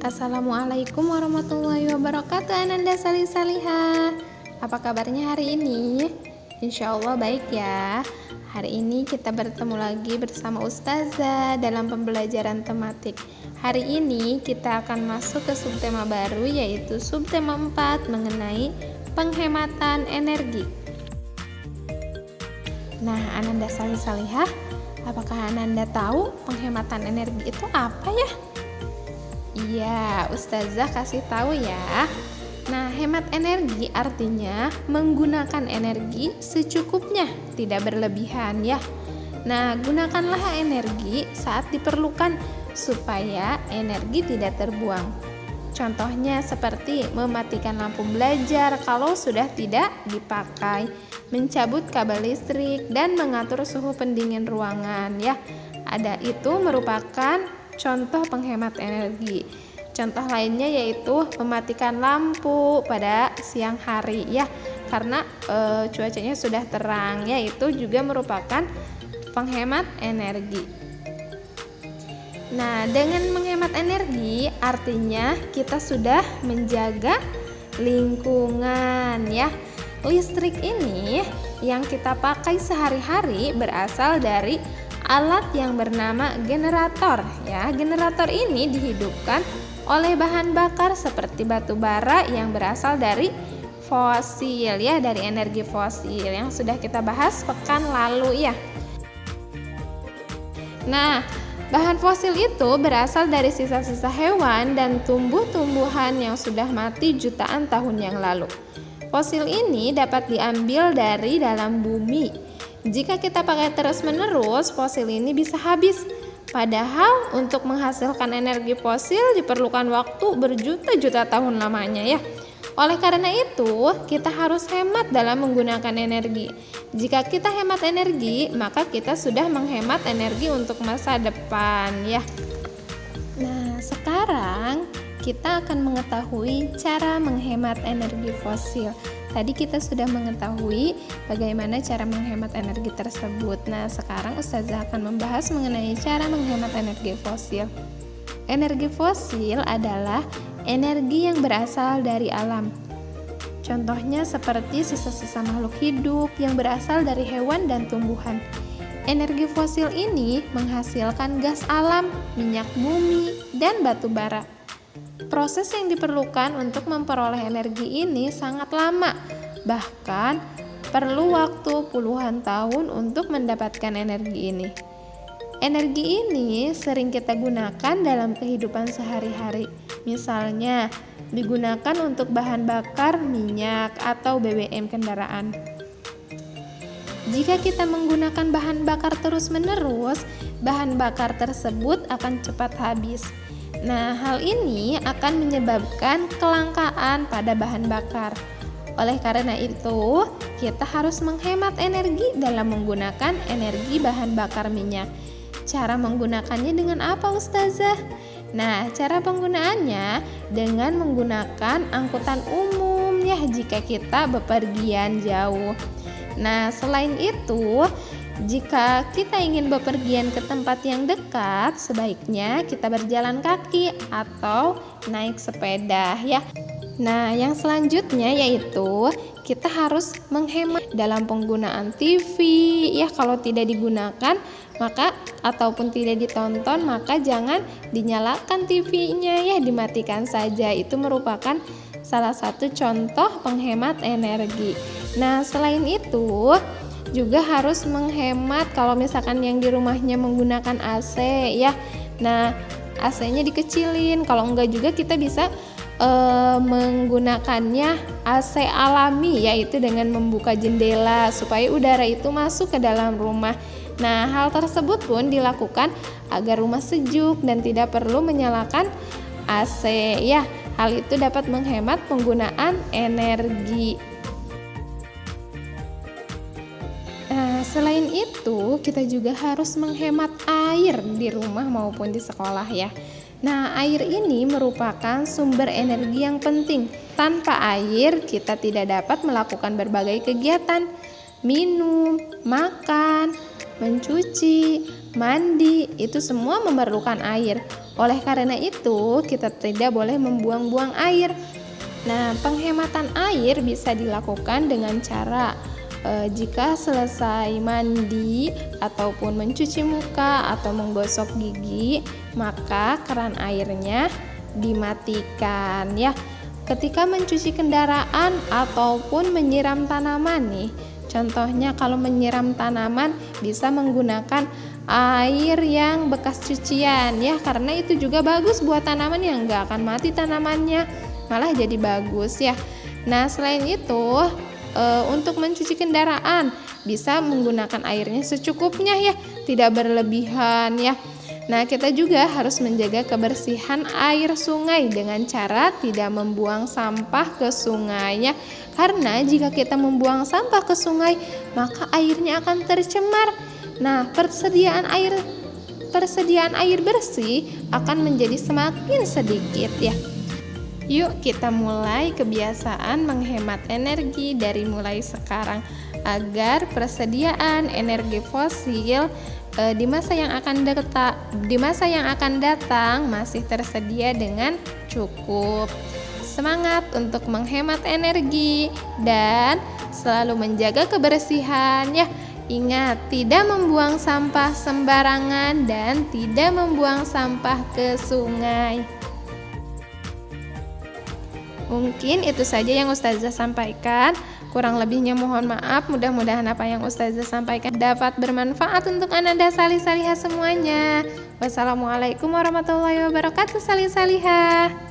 Assalamualaikum warahmatullahi wabarakatuh, Ananda Salih-Salihah. Apa kabarnya hari ini? Insya Allah baik ya. Hari ini kita bertemu lagi bersama Ustazah dalam pembelajaran tematik. Hari ini kita akan masuk ke subtema baru, yaitu subtema 4 mengenai penghematan energi. Nah, Ananda Salih-Salihah, apakah Ananda tahu penghematan energi itu apa ya? Iya, Ustazah kasih tahu ya. Nah, hemat energi artinya menggunakan energi secukupnya, tidak berlebihan ya. Nah, gunakanlah energi saat diperlukan supaya energi tidak terbuang. Contohnya seperti mematikan lampu belajar kalau sudah tidak dipakai, mencabut kabel listrik, dan mengatur suhu pendingin ruangan ya. Ada itu merupakan contoh penghemat energi. Contoh lainnya yaitu mematikan lampu pada siang hari ya, karena cuacanya sudah terang ya, itu juga merupakan penghemat energi. Nah, dengan menghemat energi artinya kita sudah menjaga lingkungan ya. Listrik ini yang kita pakai sehari-hari berasal dari alat yang bernama generator ya. Generator ini dihidupkan oleh bahan bakar seperti batu bara yang berasal dari fosil ya, dari energi fosil yang sudah kita bahas pekan lalu ya. Nah, bahan fosil itu berasal dari sisa-sisa hewan dan tumbuh-tumbuhan yang sudah mati jutaan tahun yang lalu. Fosil ini dapat diambil dari dalam bumi. Jika kita pakai terus-menerus, fosil ini bisa habis. Padahal untuk menghasilkan energi fosil diperlukan waktu berjuta-juta tahun lamanya ya. Oleh karena itu, kita harus hemat dalam menggunakan energi. Jika kita hemat energi, maka kita sudah menghemat energi untuk masa depan ya. Nah, sekarang kita akan mengetahui cara menghemat energi fosil. Tadi kita sudah mengetahui bagaimana cara menghemat energi tersebut. Nah, sekarang Ustazah akan membahas mengenai cara menghemat energi fosil. Energi fosil adalah energi yang berasal dari alam. Contohnya seperti sisa-sisa makhluk hidup yang berasal dari hewan dan tumbuhan. Energi fosil ini menghasilkan gas alam, minyak bumi, dan batu bara. Proses yang diperlukan untuk memperoleh energi ini sangat lama, bahkan perlu waktu puluhan tahun untuk mendapatkan energi ini. Energi ini sering kita gunakan dalam kehidupan sehari-hari, misalnya digunakan untuk bahan bakar minyak atau BBM kendaraan. Jika kita menggunakan bahan bakar terus-menerus, bahan bakar tersebut akan cepat habis. Nah, hal ini akan menyebabkan kelangkaan pada bahan bakar. Oleh karena itu, kita harus menghemat energi dalam menggunakan energi bahan bakar minyak. Cara menggunakannya dengan apa, Ustazah? Nah, cara penggunaannya dengan menggunakan angkutan umum ya jika kita bepergian jauh. Nah, selain itu, jika kita ingin bepergian ke tempat yang dekat, sebaiknya kita berjalan kaki atau naik sepeda ya. Nah, yang selanjutnya yaitu kita harus menghemat dalam penggunaan TV ya. Kalau tidak digunakan maka ataupun tidak ditonton, maka jangan dinyalakan TV-nya ya, dimatikan saja. Itu merupakan salah satu contoh penghemat energi. Nah, selain itu juga harus menghemat kalau misalkan yang di rumahnya menggunakan AC ya. Nah, AC-nya dikecilin. Kalau enggak juga kita bisa menggunakannya AC alami, yaitu dengan membuka jendela supaya udara itu masuk ke dalam rumah. Nah, hal tersebut pun dilakukan agar rumah sejuk dan tidak perlu menyalakan AC ya. Hal itu dapat menghemat penggunaan energi. Selain itu, kita juga harus menghemat air di rumah maupun di sekolah ya. Nah, air ini merupakan sumber energi yang penting. Tanpa air, kita tidak dapat melakukan berbagai kegiatan. Minum, makan, mencuci, mandi, itu semua memerlukan air. Oleh karena itu, kita tidak boleh membuang-buang air. Nah, penghematan air bisa dilakukan dengan cara jika selesai mandi ataupun mencuci muka atau menggosok gigi, maka keran airnya dimatikan ya. Ketika mencuci kendaraan ataupun menyiram tanaman nih, contohnya kalau menyiram tanaman bisa menggunakan air yang bekas cucian ya, karena itu juga bagus buat tanaman, yang nggak akan mati tanamannya, malah jadi bagus ya. Nah, selain itu untuk mencuci kendaraan bisa menggunakan airnya secukupnya ya, tidak berlebihan ya. Nah, kita juga harus menjaga kebersihan air sungai dengan cara tidak membuang sampah ke sungainya. Karena jika kita membuang sampah ke sungai, maka airnya akan tercemar. Nah, persediaan air bersih akan menjadi semakin sedikit ya. Yuk kita mulai kebiasaan menghemat energi dari mulai sekarang agar persediaan energi fosil di masa yang akan datang masih tersedia dengan cukup. Semangat untuk menghemat energi dan selalu menjaga kebersihan ya. Ingat, tidak membuang sampah sembarangan dan tidak membuang sampah ke sungai. Mungkin itu saja yang Ustazah sampaikan. Kurang lebihnya mohon maaf. Mudah-mudahan apa yang Ustazah sampaikan dapat bermanfaat untuk Ananda salih-salihah semuanya. Wassalamualaikum warahmatullahi wabarakatuh. Salih-salihah.